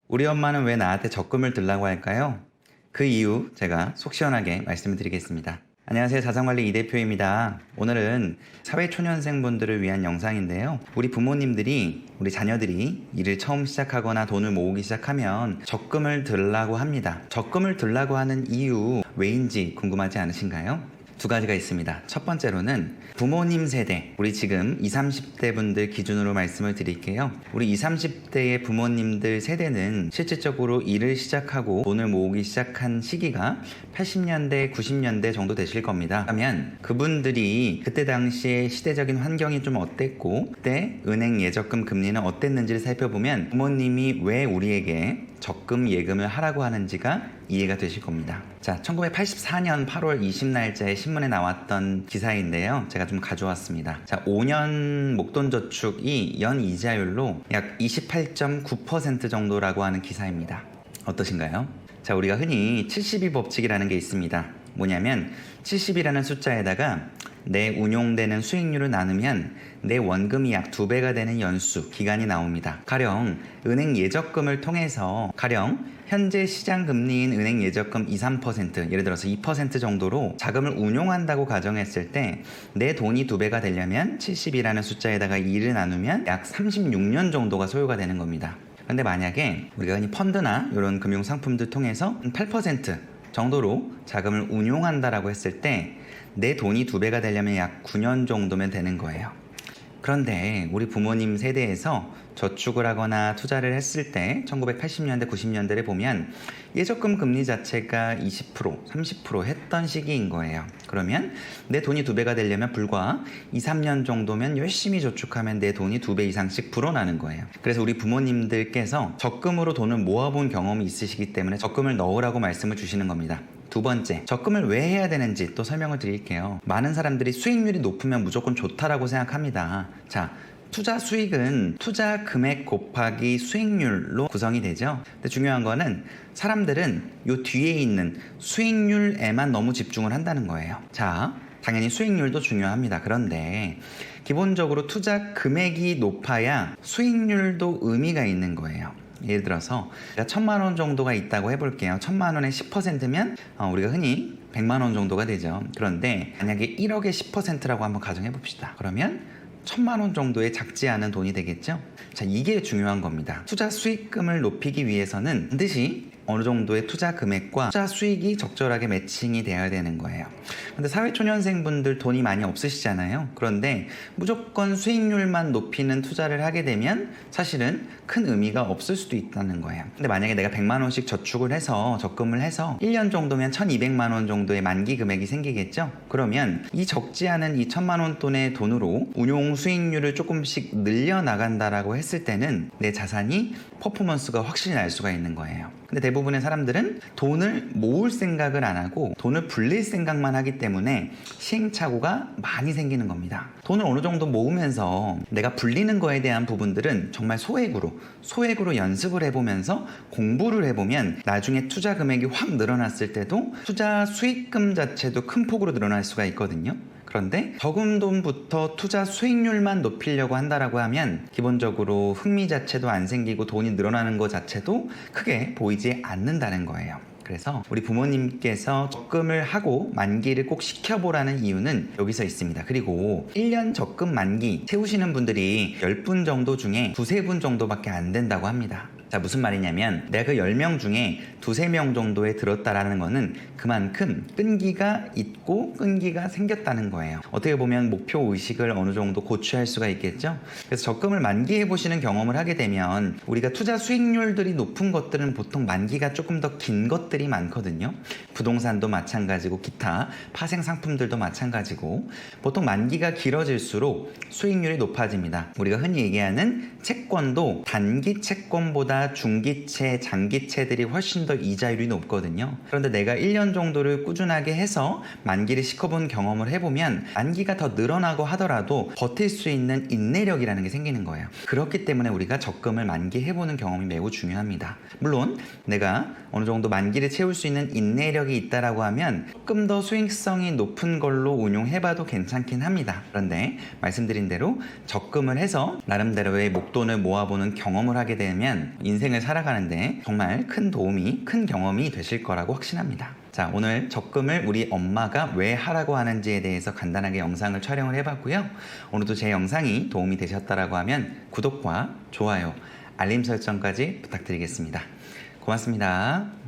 우리 엄마는 왜 나한테 적금을 들라고 할까요? 그 이유 제가 속 시원하게 말씀을 드리겠습니다. 안녕하세요. 자산관리 이대표입니다. 오늘은 사회초년생분들을 위한 영상인데요. 우리 부모님들이 우리 자녀들이 일을 처음 시작하거나 돈을 모으기 시작하면 적금을 들라고 합니다. 적금을 들라고 하는 이유 왜인지 궁금하지 않으신가요? 두 가지가 있습니다. 첫 번째로는 부모님 세대, 우리 지금 20, 30대 분들 기준으로 말씀을 드릴게요. 우리 20, 30대의 부모님들 세대는 실질적으로 일을 시작하고 돈을 모으기 시작한 시기가 80년대, 90년대 정도 되실 겁니다. 그러면 그분들이 그때 당시에 시대적인 환경이 좀 어땠고 그때 은행 예적금 금리는 어땠는지를 살펴보면 부모님이 왜 우리에게 적금 예금을 하라고 하는지가 이해가 되실 겁니다. 자, 1984년 8월 20날짜에 신문에 나왔던 기사인데요. 제가 좀 가져왔습니다. 자, 5년 목돈 저축이 연 이자율로 약 28.9% 정도라고 하는 기사입니다. 어떠신가요? 자, 우리가 흔히 72 법칙이라는 게 있습니다. 뭐냐면 70이라는 숫자에다가 내 운용되는 수익률을 나누면 내 원금이 약 2배가 되는 연수, 기간이 나옵니다. 가령 은행 예적금을 통해서 현재 시장 금리인 은행 예적금 2, 3%, 예를 들어서 2% 정도로 자금을 운용한다고 가정했을 때 내 돈이 2배가 되려면 70이라는 숫자에다가 2를 나누면 약 36년 정도가 소요가 되는 겁니다. 근데 만약에 우리가 흔히 펀드나 이런 금융 상품들 통해서 8% 정도로 자금을 운용한다라고 했을 때 내 돈이 2배가 되려면 약 9년 정도면 되는 거예요. 그런데 우리 부모님 세대에서 저축을 하거나 투자를 했을 때 1980년대, 90년대를 보면 예적금 금리 자체가 20%, 30% 했던 시기인 거예요. 그러면 내 돈이 2배가 되려면 불과 2, 3년 정도면 열심히 저축하면 내 돈이 2배 이상씩 불어나는 거예요. 그래서 우리 부모님들께서 적금으로 돈을 모아본 경험이 있으시기 때문에 적금을 넣으라고 말씀을 주시는 겁니다. 두 번째, 적금을 왜 해야 되는지 또 설명을 드릴게요. 많은 사람들이 수익률이 높으면 무조건 좋다라고 생각합니다. 자, 투자 수익은 투자 금액 곱하기 수익률로 구성이 되죠. 근데 중요한 거는 사람들은 요 뒤에 있는 수익률에만 너무 집중을 한다는 거예요. 자, 당연히 수익률도 중요합니다. 그런데 기본적으로 투자 금액이 높아야 수익률도 의미가 있는 거예요. 예를 들어서 1,000만 원 정도가 있다고 해볼게요. 1,000만 원의 10%면 우리가 흔히 100만 원 정도가 되죠. 그런데 만약에 1억의 10%라고 한번 가정해 봅시다. 그러면 1,000만 원 정도의 작지 않은 돈이 되겠죠? 자, 이게 중요한 겁니다. 투자 수익금을 높이기 위해서는 반드시 어느 정도의 투자 금액과 투자 수익이 적절하게 매칭이 되어야 되는 거예요. 근데 사회초년생분들 돈이 많이 없으시잖아요. 그런데 무조건 수익률만 높이는 투자를 하게 되면 사실은 큰 의미가 없을 수도 있다는 거예요. 근데 만약에 내가 100만 원씩 저축을 해서 적금을 해서 1년 정도면 1,200만 원 정도의 만기 금액이 생기겠죠? 그러면 이 적지 않은 이 1,000만 원 돈의 돈으로 운용 수익률을 조금씩 늘려나간다라고 했을 때는 내 자산이 퍼포먼스가 확실히 날 수가 있는 거예요. 근데 대부분의 사람들은 돈을 모을 생각을 안 하고 돈을 불릴 생각만 하기 때문에 시행착오가 많이 생기는 겁니다. 돈을 어느 정도 모으면서 내가 불리는 거에 대한 부분들은 정말 소액으로 연습을 해보면서 공부를 해보면 나중에 투자 금액이 확 늘어났을 때도 투자 수익금 자체도 큰 폭으로 늘어날 수가 있거든요. 그런데 적은 돈부터 투자 수익률만 높이려고 한다라고 하면 기본적으로 흥미 자체도 안 생기고 돈이 늘어나는 것 자체도 크게 보이지 않는다는 거예요. 그래서 우리 부모님께서 적금을 하고 만기를 꼭 시켜보라는 이유는 여기서 있습니다. 그리고 1년 적금 만기 세우시는 분들이 10분 정도 중에 2-3분 정도밖에 안 된다고 합니다. 자, 무슨 말이냐면 내가 그 10명 중에 2-3명 정도에 들었다라는 거는 그만큼 끈기가 있고 끈기가 생겼다는 거예요. 어떻게 보면 목표 의식을 어느 정도 고취할 수가 있겠죠. 그래서 적금을 만기해 보시는 경험을 하게 되면 우리가 투자 수익률들이 높은 것들은 보통 만기가 조금 더 긴 것들이 많거든요. 부동산도 마찬가지고 기타 파생 상품들도 마찬가지고 보통 만기가 길어질수록 수익률이 높아집니다. 우리가 흔히 얘기하는 채권도 단기 채권보다 중기채, 장기채들이 훨씬 더 이자율이 높거든요. 그런데 내가 1년 정도를 꾸준하게 해서 만기를 시켜본 경험을 해보면 만기가 더 늘어나고 하더라도 버틸 수 있는 인내력이라는 게 생기는 거예요. 그렇기 때문에 우리가 적금을 만기해보는 경험이 매우 중요합니다. 물론 내가 어느 정도 만기를 채울 수 있는 인내력이 있다라고 하면 조금 더 수익성이 높은 걸로 운용해봐도 괜찮긴 합니다. 그런데 말씀드린 대로 적금을 해서 나름대로의 목돈을 모아보는 경험을 하게 되면 인생을 살아가는데 정말 큰 도움이, 큰 경험이 되실 거라고 확신합니다. 자, 오늘 적금을 우리 엄마가 왜 하라고 하는지에 대해서 간단하게 영상을 촬영을 해봤고요. 오늘도 제 영상이 도움이 되셨다라고 하면 구독과 좋아요, 알림 설정까지 부탁드리겠습니다. 고맙습니다.